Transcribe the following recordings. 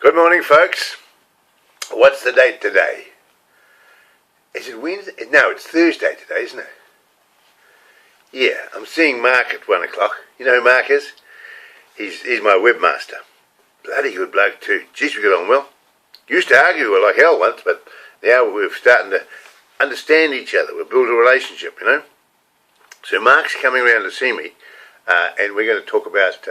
Good morning, folks. What's the date today? Is it Wednesday? No, it's Thursday today, isn't it? Yeah, I'm seeing Mark at 1 o'clock. You know who Mark is? He's my webmaster. Bloody good bloke too. Geez, we get on well. Used to argue like hell once, but now we're starting to understand each other. We've built a relationship, you know. So Mark's coming around to see me, and we're going to talk about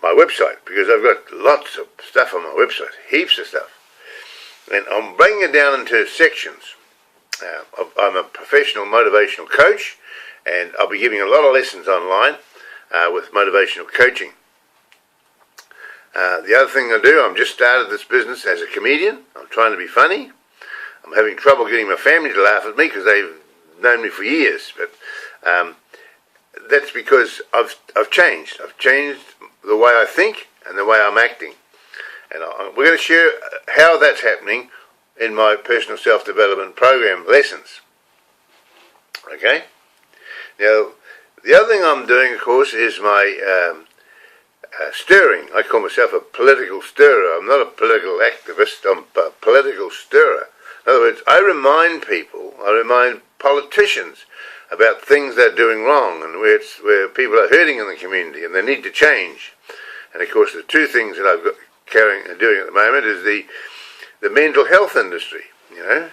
my website, because I've got lots of stuff on my website, heaps of stuff. And I'm breaking it down into sections. I'm a professional motivational coach, and I'll be giving a lot of lessons online with motivational coaching. The other thing I do, I'm just started this business as a comedian. I'm trying to be funny. I'm having trouble getting my family to laugh at me because they've known me for years, but that's because I've changed. I've changed the way I think and the way I'm acting. And we're going to share how that's happening in my personal self-development program lessons. Okay? Now, the other thing I'm doing, of course, is my stirring. I call myself a political stirrer. I'm not a political activist, I'm a political stirrer. In other words, I remind people, I remind politicians about things they're doing wrong and where people are hurting in the community and they need to change. And of course, the two things that I've got doing at the moment is the mental health industry, you know,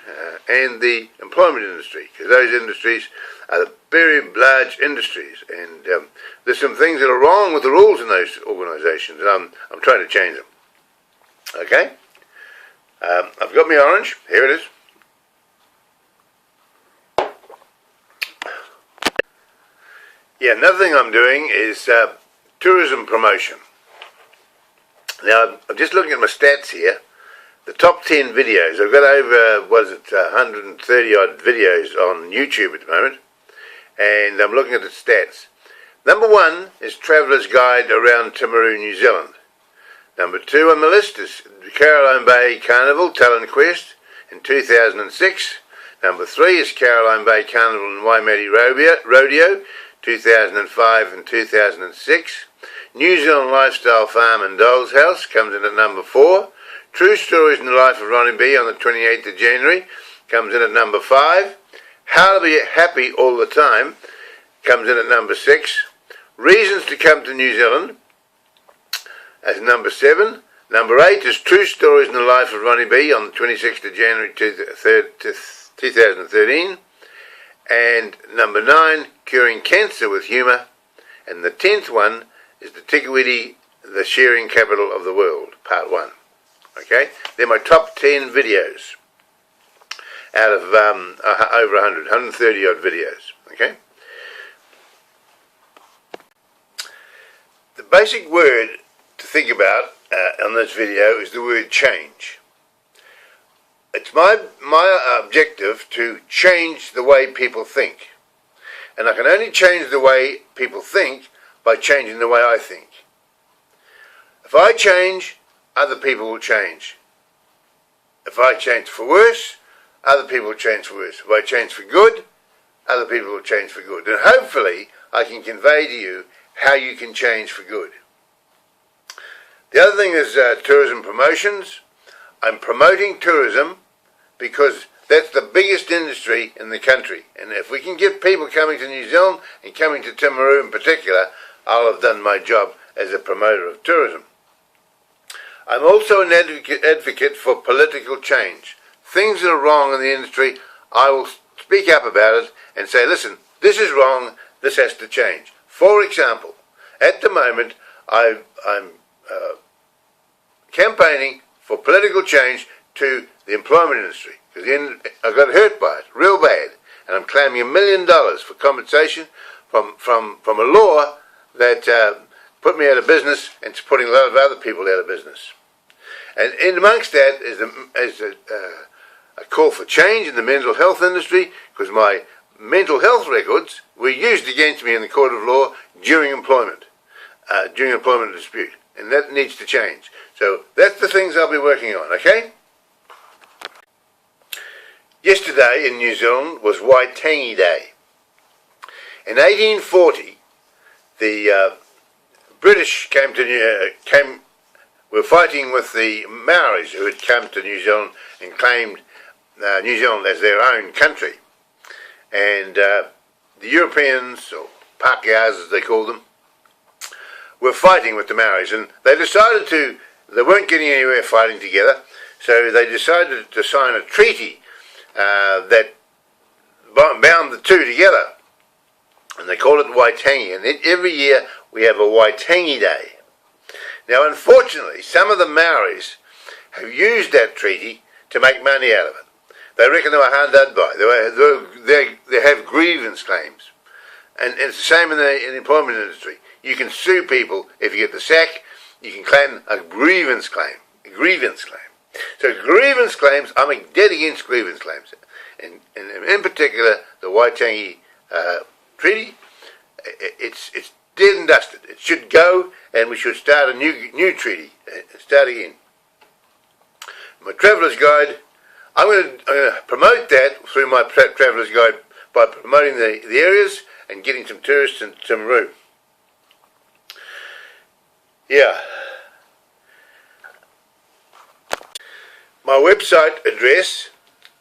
and the employment industry, because those industries are very large industries, and there's some things that are wrong with the rules in those organisations, and I'm trying to change them. Okay, I've got my orange. Here it is. Yeah, another thing I'm doing is tourism promotion. Now, I'm just looking at my stats here. The top 10 videos, I've got over, 130 odd videos on YouTube at the moment, and I'm looking at the stats. Number 1 is Traveller's Guide Around Timaru, New Zealand. Number 2 on the list is the Caroline Bay Carnival Talent Quest in 2006. Number 3 is Caroline Bay Carnival and Waimate Rodeo, 2005 and 2006. New Zealand Lifestyle Farm and Doll's House comes in at number 4. True Stories in the Life of Ronnie B on the 28th of January comes in at number 5. How to Be Happy All the Time comes in at number 6. Reasons to Come to New Zealand as number 7. Number 8 is True Stories in the Life of Ronnie B on the 26th of January 2013. And number 9, Curing Cancer with Humour. And the 10th one is the Tikawiti, the Sharing Capital of the World, Part 1. Okay? They're my top 10 videos out of over 130 odd videos. Okay? The basic word to think about on this video is the word change. It's my objective to change the way people think. And I can only change the way people think by changing the way I think. If I change, other people will change. If I change for worse, other people will change for worse. If I change for good, other people will change for good. And hopefully I can convey to you how you can change for good. The other thing is tourism promotions. I'm promoting tourism because that's the biggest industry in the country. And if we can get people coming to New Zealand and coming to Timaru in particular, I'll have done my job as a promoter of tourism. I'm also an advocate for political change. Things that are wrong in the industry, I will speak up about it and say, listen, this is wrong, this has to change. For example, at the moment, I'm campaigning for political change to the employment industry, because I got hurt by it real bad, and I'm claiming $1 million for compensation from a law that put me out of business and it's putting a lot of other people out of business. And in amongst that is a call for change in the mental health industry, because my mental health records were used against me in the court of law during employment dispute, and that needs to change. So that's the things I'll be working on, okay? Yesterday in New Zealand was Waitangi Day. In 1840, the British came were fighting with the Maoris who had come to New Zealand and claimed New Zealand as their own country. And the Europeans, or Pākehās as they called them, were fighting with the Maoris, and they weren't getting anywhere fighting together, so they decided to sign a treaty that bound the two together, and they call it Waitangi, and every year we have a Waitangi Day. Now, unfortunately, some of the Maoris have used that treaty to make money out of it. They reckon they were hard done by. They have grievance claims, and it's the same in the employment industry. You can sue people if you get the sack. You can claim a grievance claim. So grievance claims, I'm dead against grievance claims, and in particular the Waitangi Treaty. It's dead and dusted. It should go, and we should start a new treaty. Start again. My Traveller's Guide. I'm going to promote that through my Traveller's Guide by promoting the areas and getting some tourists in Timaru. Yeah. My website address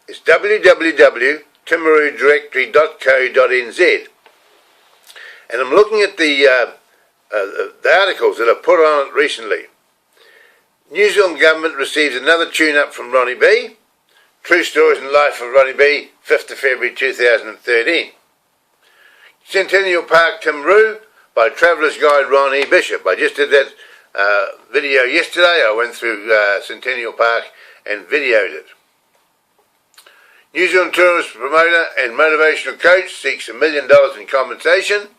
is www.timarudirectory.co.nz, and I'm looking at the articles that I've put on it recently. New Zealand Government receives another tune-up from Ronnie B. True Stories in Life of Ronnie B, 5th of February 2013. Centennial Park, Timaru, by Traveller's Guide Ronnie Bishop. I just did that video yesterday. I went through Centennial Park and videoed it. New Zealand tourist promoter and motivational coach seeks $1 million in compensation.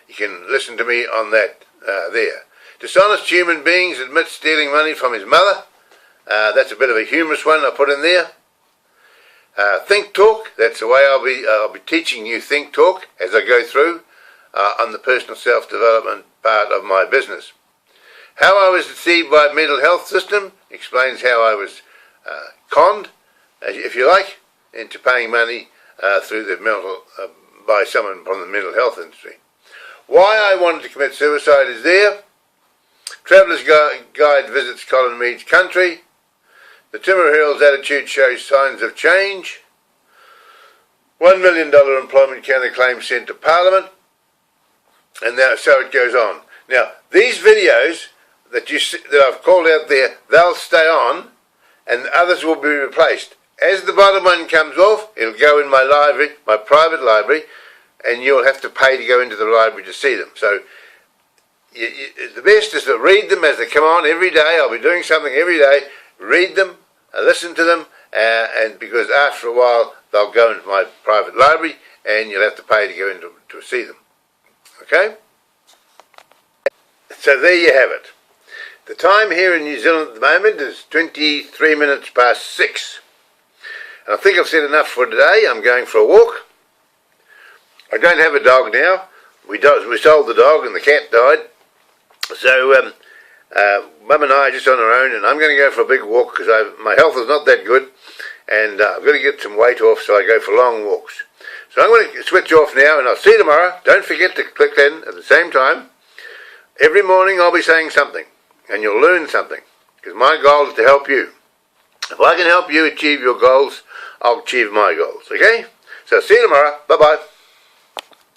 You can listen to me on that there. Dishonest human beings admit stealing money from his mother. That's a bit of a humorous one I put in there. Think Talk, that's the way I'll be teaching you Think Talk as I go through on the personal self-development part of my business. How I was deceived by a mental health system explains how I was conned, if you like, into paying money through the by someone from the mental health industry. Why I wanted to commit suicide is there. Traveller's Guide visits Colin Mead's country. The Timaru Herald's attitude shows signs of change. $1 million employment counterclaim sent to Parliament. And so it goes on. Now, these videos that I've called out there, they'll stay on, and others will be replaced. As the bottom one comes off, it'll go in my library, my private library, and you'll have to pay to go into the library to see them. So the best is to read them as they come on every day. I'll be doing something every day. Read them, listen to them, and because after a while they'll go into my private library, and you'll have to pay to go in to see them. Okay? So there you have it. The time here in New Zealand at the moment is 23 minutes past 6. And I think I've said enough for today. I'm going for a walk. I don't have a dog now. We sold the dog and the cat died. So Mum and I are just on our own, and I'm going to go for a big walk because my health is not that good, and I've got to get some weight off, so I go for long walks. So I'm going to switch off now, and I'll see you tomorrow. Don't forget to click in at the same time. Every morning I'll be saying something, and you'll learn something, because my goal is to help you. If I can help you achieve your goals, I'll achieve my goals, okay? So see you tomorrow. Bye-bye.